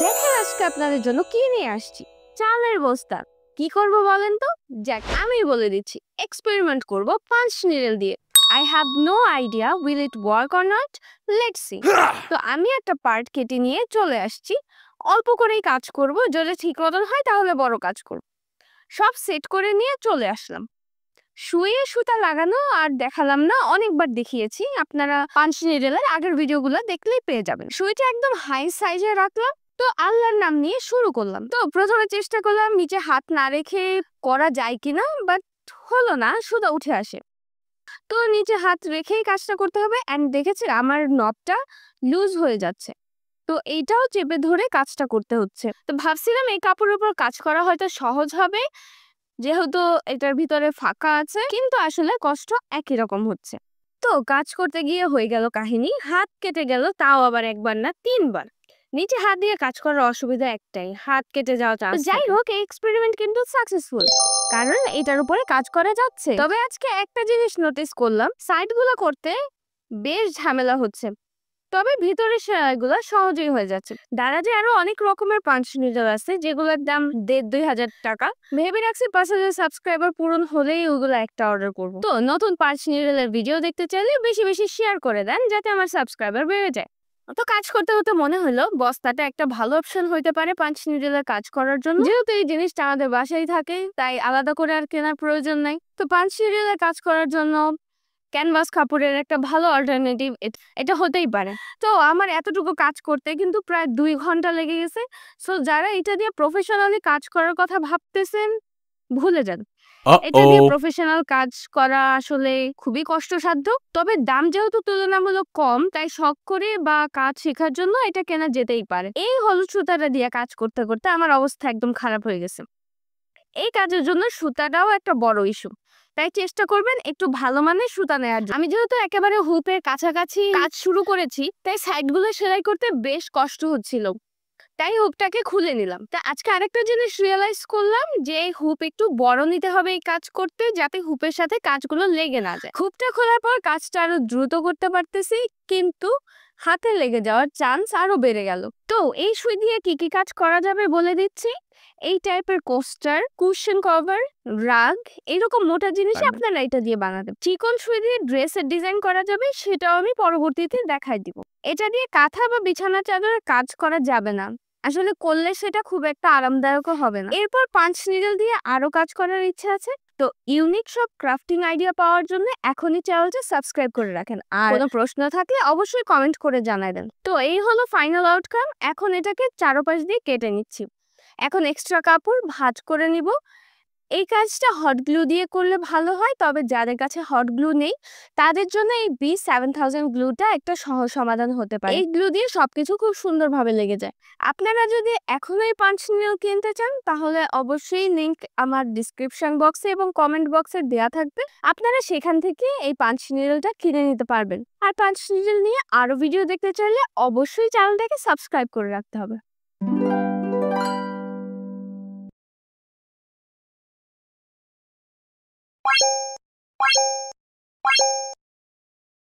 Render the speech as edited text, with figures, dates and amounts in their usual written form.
দেখেন আজকে আপনাদের জন্য কি নিয়ে আসছি। চালের বস্তা। কি করব বলেন তো? যাক আমি বলে দিচ্ছি। এক্সপেরিমেন্ট করব পাঁচ নিডল দিয়ে। I have no idea will it work or not. Let's see. তো আমি একটা পার্ট কেটে নিয়ে চলে আসছি। অল্প করেই কাজ করব, যদি ঠিক মতন হয় তাহলে বড় কাজ করব। সব সেট করে নিয়ে চলে আসলাম। সুইয়ে সুতা লাগানো আর দেখালাম না, অনেকবার দেখিয়েছি। আপনারা পাঁচ নিডলের আগের ভিডিওগুলো দেখলেই পেয়ে যাবেন। সুইটা একদম হাই সাইজে রাখলাম। তো আল্লাহর নাম নিয়ে শুরু করলাম। তো প্রথমে চেষ্টা করলাম নিচে হাত না রেখে করা যায় কিনা, বাট হলো না, সুতা উঠে আসে। তো নিচে হাত রেখেই কাজটা করতে হবে। অ্যান্ড দেখেছি আমার নবটা লুজ হয়ে যাচ্ছে। তো এইটাও চেপে ধরে কাজটা করতে হচ্ছে। তো ভাবছিলাম এই কাপড়ের উপর কাজ করা হয়তো সহজ হবে, যেহেতু এটার ভিতরে ফাঁকা আছে, কিন্তু আসলে কষ্ট একই রকম হচ্ছে। তো কাজ করতে গিয়ে হয়ে গেল কাহিনী, হাত কেটে গেল, তাও আবার একবার না তিনবার। নিচে হাত দিয়ে কাজ করার অসুবিধা একটাই, হাত কেটে যাওয়া চান্স। যাই হোক, এই এক্সপেরিমেন্ট কিন্তু সাকসেসফুল, কারণ এটার উপরে কাজ করা যাচ্ছে। তবে আজকে একটা জিনিস নোটিস করলাম, সাইডগুলো করতে বেশ ঝামেলা হচ্ছে। তবে ভিতরের সেলাইগুলো সহজেই হয়ে যাচ্ছে। দারাজে আরো অনেক রকমের পাঞ্চ নিডল আছে, যেগুলোর দাম 1,500-2,000 টাকা। ভেবে রাখছি 5,000 সাবস্ক্রাইবার পূরণ হলেই ওগুলো একটা অর্ডার করব। তো নতুন পাঁচ নিডলের ভিডিও দেখতে চাইলে বেশি বেশি শেয়ার করে দেন, যাতে আমার সাবস্ক্রাইবার বেড়ে যায়। তো কাজ করতে করতে মনে হলো বস্তাটা একটা ভালো অপশন হইতে পারে পাঁচ নিডলের কাজ করার জন্য। যেহেতু এই জিনিসটা আমাদের বাসায় থাকে, তাই আলাদা করে আর কেনার প্রয়োজন নাই। তো পাঁচ নিডলের কাজ করার জন্য ক্যানভাস কাপড়ের একটা ভালো অল্টারনেটিভ এটা হতেই পারে। তো আমার এতটুকু কাজ করতে কিন্তু প্রায় 2 ঘন্টা লেগে গেছে। সো যারা এটা দিয়ে প্রফেশনালি কাজ করার কথা ভাবতেছেন, ভুলে যান। এটা দিয়ে প্রফেশনাল কাজ করা আসলে খুবই কষ্টসাধ্য। তবে দাম যেহেতু তুলনামূলক কম, তাই শখ করে বা কাজ শেখার জন্য এটা কেনা যেতেই পারে। এই হলুদ সুতাটা দিয়ে কাজ করতে করতে আমার অবস্থা একদম খারাপ হয়ে গেছে। এই কাজের জন্য সুতাটাও একটা বড় ইস্যু, তাই চেষ্টা করবেন একটু ভালো মানের সুতা নেওয়ার জন্য। আমি যেহেতু একেবারে হুপের কাছাকাছি কাজ শুরু করেছি, তাই সাইডগুলো সেলাই করতে বেশ কষ্ট হচ্ছিল, তাই হুপটাকে খুলে নিলাম। তা আজকে আরেকটা জিনিস রিয়েলাইজ করলাম যে হুপ একটু বড় নিতে হবে এই কাজ করতে, যাতে হুপের সাথে কাজগুলো লেগে না যায়। হুপটা খোলার পর কাজটা আরো দ্রুত করতে পারতেছি, কিন্তু হাতে লেগে যাওয়ার চান্স আরো বেড়ে গেল। তো এই সুই দিয়ে কি কি কাজ করা যাবে বলে দিচ্ছি। এই টাইপের কোস্টার, কুশন কভার, রাগ, এরকম মোটা জিনিস আপনারা এটা দিয়ে বানাতে। চিকন সুই দিয়ে ড্রেসের ডিজাইন করা যাবে, সেটাও আমি পরবর্তীতে দেখাই দিব। এটা দিয়ে কাঁথা বা বিছানা চাদরের কাজ করা যাবে না, আসলে করলে সেটা খুব একটা আরামদায়কও হবে না। এরপর পাঁচ নিডল দিয়ে আরো কাজ করার ইচ্ছা আছে। তো ইউনিক সব ক্রাফটিং আইডিয়া পাওয়ার জন্য এখনই চ্যানেলটা সাবস্ক্রাইব করে রাখেন। আর কোনো প্রশ্ন থাকলে অবশ্যই কমেন্ট করে জানাই দেন। তো এই হলো ফাইনাল আউটকাম। এখন এটাকে চারপাশ দিয়ে কেটে নিচ্ছি। এখন এক্সট্রা কাপড় ভাঁজ করে নিব। এই কাজটা হট গ্লু দিয়ে করলে ভালো হয়, তবে যাদের কাছে হট গ্লু নেই তাদের জন্য এই B7000 গ্লুটা একটা সহজ সমাধান হতে পারে। এই গ্লু দিয়ে সবকিছু খুব সুন্দরভাবে লেগে যায়। আপনারা যদি এখনো এই পাঁচ নিডল কিনতে চান, তাহলে অবশ্যই লিংক আমার ডিসক্রিপশন বক্সে এবং কমেন্ট বক্সে দেওয়া থাকবে। আপনারা সেখান থেকে এই পাঁচ নিডলটা কিনে নিতে পারবেন। আর পাঁচ নিডল নিয়ে আরো ভিডিও দেখতে চাইলে অবশ্যই চ্যানেলটাকে সাবস্ক্রাইব করে রাখতে হবে।